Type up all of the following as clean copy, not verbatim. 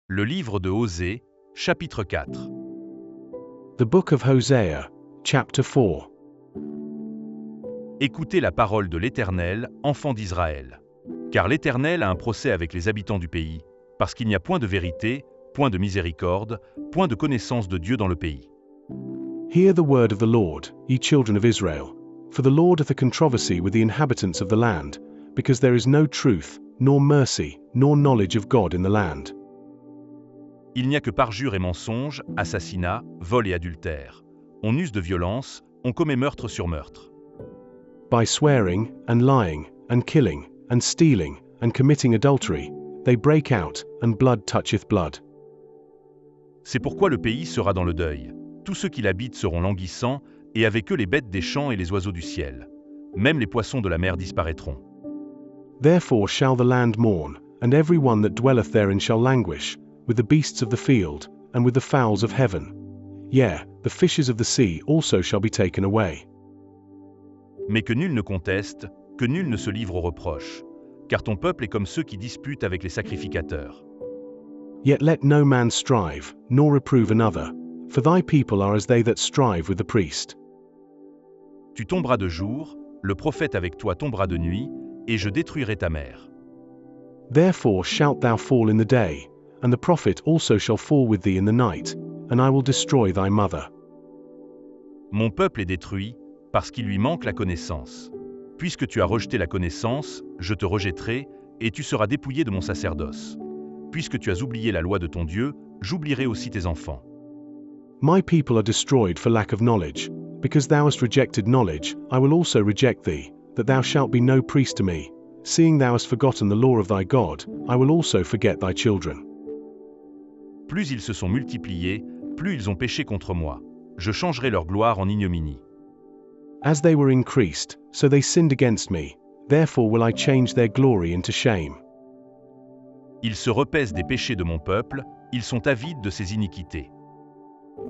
Le livre de Osée, chapitre 4. The book of Hosea, chapter 4. Écoutez la parole de l'Éternel, enfants d'Israël. Car l'Éternel a un procès avec les habitants du pays, parce qu'il n'y a point de vérité, point de miséricorde, point de connaissance de Dieu dans le pays. Hear the word of the Lord, ye children of Israel. For the Lord hath a controversy with the inhabitants of the land, because there is no truth, nor mercy, nor knowledge of God in the land. Il n'y a que parjure et mensonge, assassinat, vol et adultère. On use de violence, on commet meurtre sur meurtre. By swearing, and lying, and killing, and stealing, and committing adultery, they break out, and blood toucheth blood. C'est pourquoi le pays sera dans le deuil. Tous ceux qui l'habitent seront languissants, et avec eux les bêtes des champs et les oiseaux du ciel. Même les poissons de la mer disparaîtront. Therefore shall the land mourn, and every one that dwelleth therein shall languish, with the beasts of the field, and with the fowls of heaven. Yea, the fishes of the sea also shall be taken away. Mais que nul ne conteste, que nul ne se livre au reproche, car ton peuple est comme ceux qui disputent avec les sacrificateurs. Yet let no man strive, nor reprove another, for thy people are as they that strive with the priest. Tu tomberas de jour, le prophète avec toi tombera de nuit, et je détruirai ta mère. Therefore shalt thou fall in the day, and the prophet also shall fall with thee in the night, and I will destroy thy mother. Mon peuple est détruit, parce qu'il lui manque la connaissance. Puisque tu as rejeté la connaissance, je te rejetterai, et tu seras dépouillé de mon sacerdoce. Puisque tu as oublié la loi de ton Dieu, j'oublierai aussi tes enfants. My people are destroyed for lack of knowledge. Because thou hast rejected knowledge, I will also reject thee, that thou shalt be no priest to me. Seeing thou hast forgotten the law of thy God, I will also forget thy children. Plus ils se sont multipliés, plus ils ont péché contre moi. Je changerai leur gloire en ignominie. As they were increased, so they sinned against me. Therefore will I change their glory into shame. Ils se repaissent des péchés de mon peuple, ils sont avides de ses iniquités.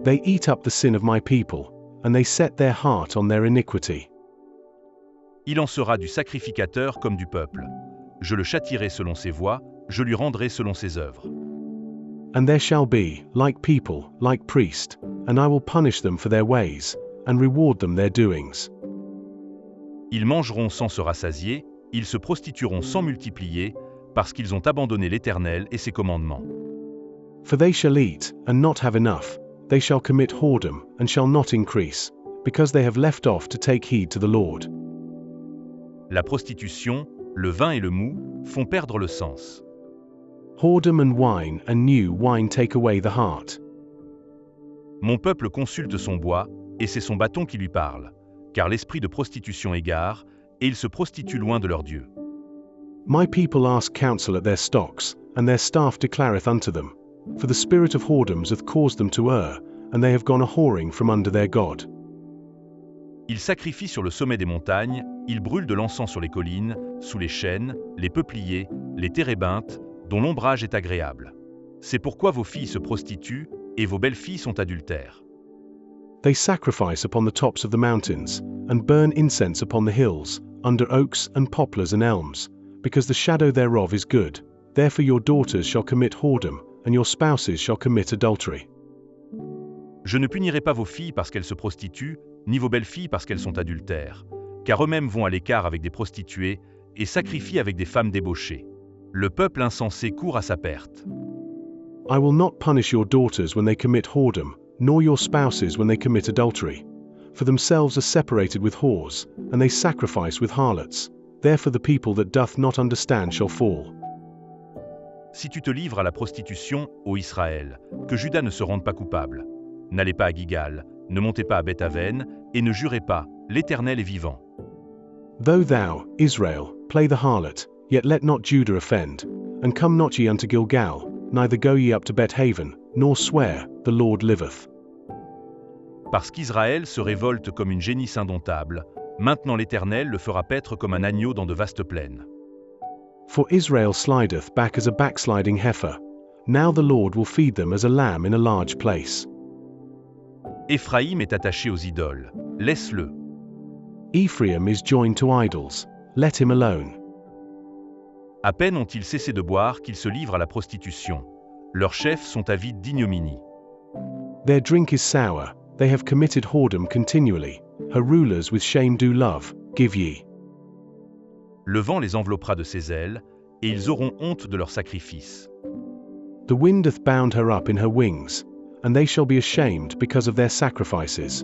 They eat up the sin of my people, and they set their heart on their iniquity. Il en sera du sacrificateur comme du peuple. Je le châtierai selon ses voies, je lui rendrai selon ses œuvres. And there shall be, like people, like priest, and I will punish them for their ways, and reward them their doings. Ils mangeront sans se rassasier, ils se prostitueront sans multiplier, parce qu'ils ont abandonné l'Éternel et ses commandements. For they shall eat, and not have enough, they shall commit whoredom, and shall not increase, because they have left off to take heed to the Lord. La prostitution, le vin et le mou, font perdre le sens. Whoredom and wine and new wine take away the heart. Mon peuple consulte son bois, et c'est son bâton qui lui parle, car l'esprit de prostitution égare, et ils se prostituent loin de leur Dieu. My people ask counsel at their stocks, and their staff declareth unto them. For the spirit of whoredoms hath caused them to err, and they have gone a whoring from under their God. Ils sacrifient sur le sommet des montagnes, ils brûlent de l'encens sur les collines, sous les chênes, les peupliers, les térébinthes, dont l'ombrage est agréable. C'est pourquoi vos filles se prostituent, et vos belles-filles sont adultères. They sacrifice upon the tops of the mountains, and burn incense upon the hills, under oaks and poplars and elms, because the shadow thereof is good. Therefore your daughters shall commit whoredom, and your spouses shall commit adultery. Je ne punirai pas vos filles parce qu'elles se prostituent, ni vos belles-filles parce qu'elles sont adultères, car eux-mêmes vont à l'écart avec des prostituées, et sacrifient avec des femmes débauchées. Le peuple insensé court à sa perte. I will not punish your daughters when they commit whoredom, nor your spouses when they commit adultery. For themselves are separated with whores, and they sacrifice with harlots. Therefore the people that doth not understand shall fall. Si tu te livres à la prostitution, ô Israël, que Juda ne se rende pas coupable. N'allez pas à Gilgal, ne montez pas à Beth-Aven, et ne jurez pas, l'Éternel est vivant. Though thou, Israel, play the harlot, yet let not Judah offend, and come not ye unto Gilgal, neither go ye up to Bet-Haven, nor swear, the Lord liveth. Parce qu'Israël se révolte comme une génisse indomptable, maintenant l'Éternel le fera paître comme un agneau dans de vastes plaines. For Israel slideth back as a backsliding heifer. Now the Lord will feed them as a lamb in a large place. Éphraïm est attaché aux idoles, laisse-le. Ephraim is joined to idols, let him alone. À peine ont-ils cessé de boire qu'ils se livrent à la prostitution. Leurs chefs sont avides d'ignominie. Their drink is sour, they have committed whoredom continually. Her rulers with shame do love, give ye. Le vent les enveloppera de ses ailes, et ils auront honte de leurs sacrifices. The wind hath bound her up in her wings, and they shall be ashamed because of their sacrifices.